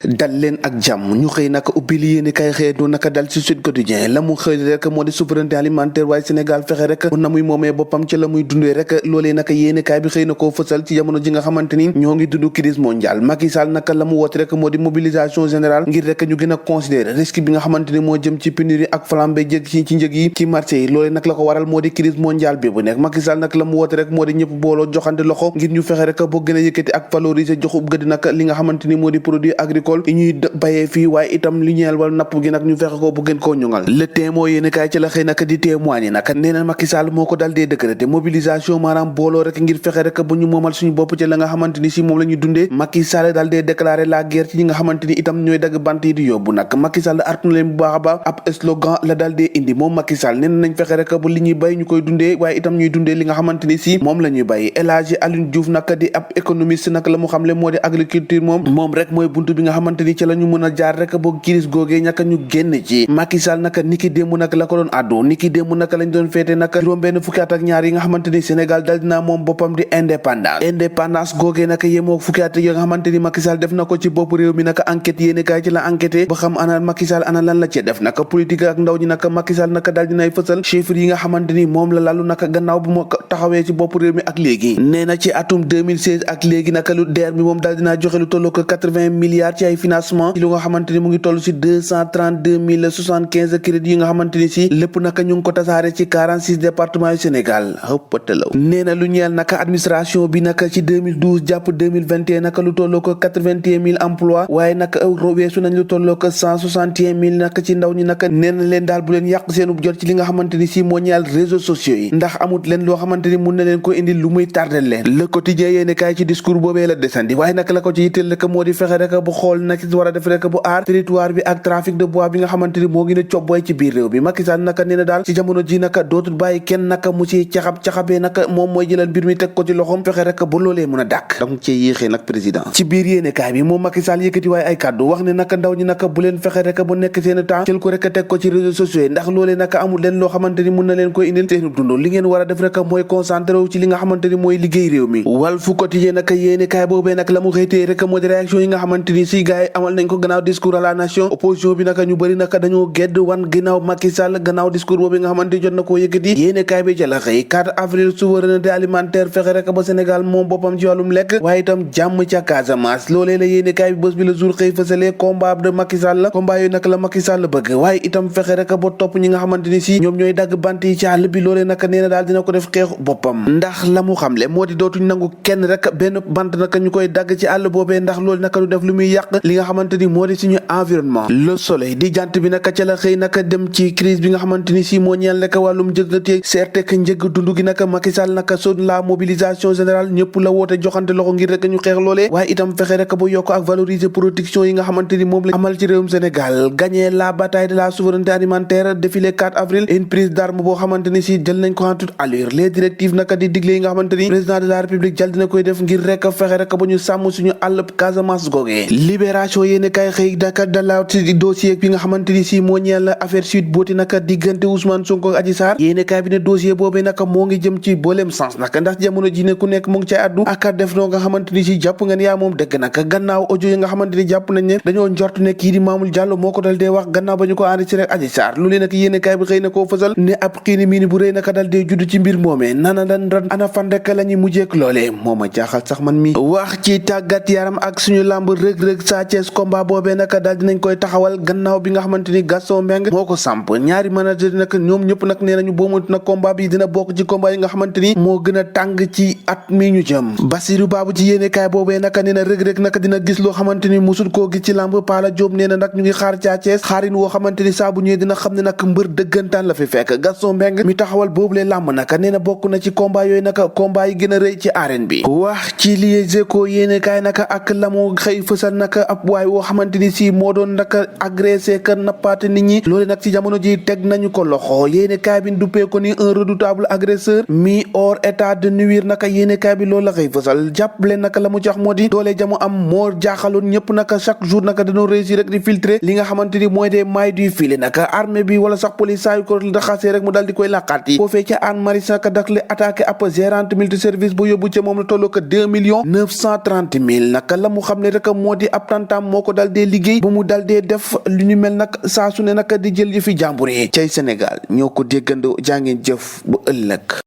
dal leen ak jàmm ñu xëy naka ubbil yéeni kay xëy doon naka dal ci Sud Quotidien la mu xëy rek moo di souveraineté alimentaire waaye Sénégal fexe rek na muy moomee boppam ci la muy dundee rek loolee naka yéeni kaay bi xëy na koo fësal ci jamono ji nga xamante ni ñoo ngi dund crise mondiale Macky Sall naka la mu woote rek moo di mobilisation générale ngir rek ñu gën a considérer risque bi nga xamante ni moo jëm ci pénurie ak flambée jëg ci njëg yi ci marché yi loolee nag la ko waral moo di crise mondiale bi bu nekk Macky Sall nag la mu woote rek moo di ñëpp booloo joxante loxo ngir ñu fexe rek boo gën a yëkkati ak valoriser joxub gëdd nag li nga xamante ni moo di produit agricole yi ñuy bayee fii waaye itam li ñeel wala napp gi nag ñu fexe ko bu gën koo ñoŋal le témoin yéen kaay ci la xëy nag di témoigner nag nee na Macky Sall moo ko dal dee décrété mobilisation maanaam booloo rek ngir fexe rek bu ñu moomal suñu bopp ci la nga xamante ni si moom la ñu dundee Macky Sall dal dee déclaré la guerre ci ñi nga xamante ni itam ñooy dagg bant yi di yóbbu nag Macky Sall artu na leen bu baax a baax ab slogan la dal dee indi moom Macky Sall nee na nañ fexe rek bu li ñuy bay ñu koy dundee waaye itam ñuy dundee li nga xamante ni si moom la ñuy bay El Hadji Alioune Diouf nag di ab économiste nag la mu xamle moo di agriculture moom rek mooy buntu bi nga xamante ni ci la ñu mën a jaar rek boog crise googee ñaka ñu génn ci Macky Sall naka niki démb nag la ko doon addu niki démb naka lañ doon féete naka juróom benn fukki at ak ñaar yi nga xamante ni Sénégal dal dinaa moom boppam di indépendance googee naka yemoo fukki at yi nga xamante ni Macky Sall def na ko ci bopp réew mi naka enquête yéene kaay ci la enquêté ba xam ana Macky Sall ana lan la ci def naka politique ak ndaw ñi naka Macky Sall naka dal dinay fësal chiffres yi nga xamante ni moom la lalu naka gannaaw bu ma taxawee ci bopp réew mi ak léegi nee na ci atum 2016 ak léegi naka lu DER bi moom dal dinaa joxe lu tolloo ko 80 milliards ci ay financement ci lu nga xamante ni mu ngi toll ci 232 crédits yi nga xamante ni si lépp naka ñu ngi ko tasaare ci 46 départements yu Sénégal xëppatalaw nee na lu ñeel naka administration bi naka ci 2012 jàpp 2021 naka lu tolloo ko 81 000 emplois waaye naka weesu nañ lu tolloo ko 161 000 naka ci ndaw ñi naka nee na leen daal bu leen yàq seenu jot ci li nga xamante ni si moo ñeel réseaux sociaux yi ndax amut leen loo xamante ni mun na leen ko indi lu muy tardel leen le quotidien yéene kaay ci discours boobee la desandi waaye naka la ko ci yitteel rek moo di fexe rek bu xool nag war a def rek bu aar territoire bi ak trafic de bois bi nga xamante ni moo ngi ne cobboy ci biir réew bi Macky Sall naka nee na daal ci jamono ji naka dootul bàyyi kenn naka mu ci caxabee naka moom mooy jëlal mbir mi teg ko ci loxoom fexe rek ba loolee mën a dàkk donc ci yéexee nag président ci biir yéene kaay bi moom Macky Sall yëkkati waaye ay kàddu wax ne naka ndaw ñi naka bu leen fexe rek bu nekk seen temps jël ko rek teg ko ci réseaux sociaux yi ndax loolee naka amul leen loo xamante ni mun na leen koy indil seen dund li ngeen war a def rek mooy concentré wu ci li nga xamante ni mooy liggéey réew mi Walf Quotidien naka yéene kaay boobee nag la mu xëytee rek moo di réaction yi nga xamante ni si gars yi amal nañ ko gannaaw discours à la nation opposition bi naka ñu bëri naka dañoo gedd wan ginnaaw Macky Sall gannaaw discours boobu nga xamante ni jot na koo yëkkati yéene kaay bi ca la xëy 4 avril souveraineté alimentaire fexe rek ba Sénégal moom boppam ci wàllum lekk waaye itam jàmm ca Casamance loolee la yéene kaay bi bés bi la jour xëy fësalee combat de Macky Sall la combat yooyu naka la Macky Sall bëgg waaye itam fexe rek ba topp ñi nga xamante ni si ñoom ñooy dagg bant yi ci àll bi loolee naka nee na daal dina ko def xeexu boppam ndax la mu xamle moo di dootuñ nangu kenn rek benn bant naka ñu koy dagg ci àll boobee ndax loolu naka du def lu muy yàq li nga xamante ni moo di suñu environnement le soleil di jant bi naka ca la xëy naka dem ci crise bi nga xamante ni si moo ñeel rek wàllum jëgati seerte ak njëg dund gi naka Macky Sall naka son la mobilisation générale ñëpp la woote joxante loxo ngir rek ñu xeex loolee waaye itam fexe rek ba yokk ak valoriser production yi nga xamante ni moom la amal ci réewum Sénégal gagner la bataille de la souveraineté alimentaire défilé 4 avril une prise d'arme boo xamante ni si jël nañ ko en toute allure les directives naka di digle yi nga xamante ni président de la république jël dina koy def ngir rek fexe rek ba ñu sàmm suñu àll Casamance googee libération yéene kay xëy daka dala ci dossier bi nga xamante ni si moo ñeel affaire Sweet Beauté naka diggante Ousmane Sonko ak Adji Sarr yéene kay bi ne dossier boobee naka moo ngi jëm ci booleem sens naka ndax jamono ji ne ku nekk mu ngi cay addu ak def noo nga xamante ni si jàpp nga ne yaa moom dëgg naka gannaaw audio yi nga xamante ni jàpp nañ ne dañoo njort ne kii di Mamour Diallo moo ko dal dee wax gannaaw ba ñu ko enregistré ak Adji Sarr lu leen nag yéene kay bi xëy na koo fësal ne ab xiini miini bu rëy naka dal dee judd ci mbir moomee nana dan ran ana fan rek la ñuy mujjeek loolee moo ma jaaxal sax man mi wax ci tàggat yaram ak suñu làmb rëg-rëg Sa Thiès combat boobee naka daal dinañ koy taxawal gannaaw bi nga xamante ni Gaston Mbengue moo ko samp ñaari manager nag ñoom ñëpp nag nee nañu boo nag combat bi dina bokk ci combat yi nga xamante ni moo gën a tàng ci at mi ñu jëm Basirou Babou ci yéene kaay boobee naka nee na rëg-rëg naka dina gis loo xamante ni musul koo gis ci làmb Pala Diop nee na nag ñu ngi xaar Sa Thiès xaarin woo xamante ni saa bu ñëwee dina xam ne nag mbër dëggantaan la fi fekk Gaston Mbengue mi taxawal boobulee làmb naka nee na bokk na ci combat yooyu naka combat yi gën a rëy ci arène bi wax ci Les Échos yéene kaay naka ak la mu xëy fësal naka ab waay woo xamante ni si moo doon naka agressé ka nappaate nit ñi loolu nag ci jamono ji teg nañu ko loxo yéene kaay bi duppee ko ni un redoutable agresseur mis hors état de nuire naka yéene kaay bi loolu la xëy fësal jàppale naka la mu jox moo di doole jamu am moo jaaxaloon ñëpp naka chaque jour naka dañoo réussir rek di filtrer li nga xamante ni mooy des mailles du filet naka armée bi wala sax police saa yu ko raxasee rek mu dal di koy laqaat yi foofee ca Hann Maristes naka dak le attaqué ab gérante multiservice bu yóbbu ca moom la tolloo ko 2 930 000 naka la mu xam ne rek moo di ab tantaam moo ko dal dee liggéey ba mu dal dee def lu ñu mel nag saa su ne nag di jël yëfi jàmbur yi cay Sénégal ñoo ko déggandoo jàngeen jëf bu ëllëg